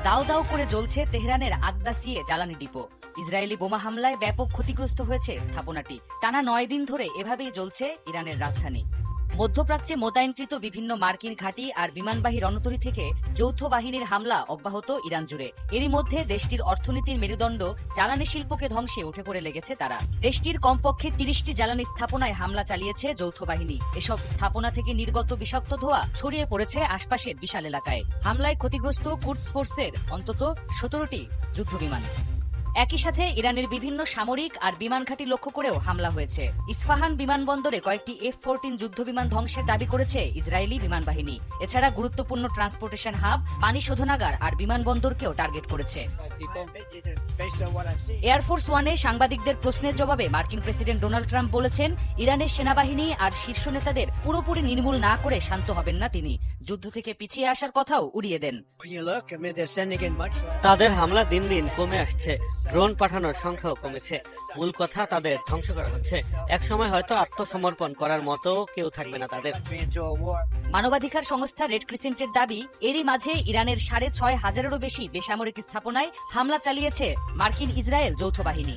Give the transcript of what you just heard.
দাও দাও করে জ্বলছে তেহরানের আগদাসিয়ে জ্বালানি ডিপো। ইসরায়েলি বোমা হামলায় ব্যাপক ক্ষতিগ্রস্ত হয়েছে স্থাপনাটি। টানা 9 দিন ধরে এভাবেই জ্বলছে ইরানের রাজধানী। মধ্যপ্রাচ্যে মোতায়েনকৃত বিভিন্ন মার্কিন ঘাঁটি আর বিমানবাহী রণতরী থেকে যৌথ বাহিনীর হামলা অব্যাহত ইরান জুড়ে। এরই মধ্যে দেশটির অর্থনীতির মেরুদণ্ড জ্বালানি শিল্পকে ধ্বংসে উঠে পড়ে লেগেছে তারা। দেশটির কমপক্ষে 30টি জ্বালানি স্থাপনায় হামলা চালিয়েছে যৌথ বাহিনী। এসব স্থাপনা থেকে নির্গত বিষাক্ত ধোঁয়া ছড়িয়ে পড়েছে আশপাশের বিশাল এলাকায়। হামলায় ক্ষতিগ্রস্ত কুদস ফোর্সের অন্তত 17টি যুদ্ধবিমান। একই সাথে ইরানের বিভিন্ন সামরিক আর বিমান ঘাঁটি লক্ষ্য করেও হামলা হয়েছে। ইস্পাহান বিমানবন্দরে কয়েকটি F-14 যুদ্ধবিমান ধ্বংসের দাবি করেছে ইসরায়েলি বিমান বাহিনী। এছাড়া গুরুত্বপূর্ণ ট্রান্সপোর্টেশন হাব, পানি শোধনাগার আর বিমানবন্দরকেও টার্গেট করেছে। এয়ারফোর্স ওয়ানে সাংবাদিকদের প্রশ্নের জবাবে মার্কিন প্রেসিডেন্ট ডোনাল্ড ট্রাম্প বলেছেন, ইরানের সেনাবাহিনী আর শীর্ষ নেতাদের পুরোপুরি নির্মূল না করে শান্ত হবেন না তিনি। যুদ্ধ থেকে পিছিয়ে আসার কথাও উড়িয়ে দেন। তাদের হামলা দিন দিন কমে আসছে, ড্রোন পাঠানোর সংখ্যাও কমেছে। মূল কথা, তাদের ধ্বংস করা হচ্ছে। এক সময় হয়তো আত্মসমর্পণ করার মতো কেউ থাকবে না তাদের। মানবাধিকার সংস্থা রেড ক্রিসেন্টের দাবি, এরই মাঝে ইরানের 6,500-এরও বেশি বেসামরিক স্থাপনায় হামলা চালিয়েছে মার্কিন ইসরায়েল যৌথ বাহিনী।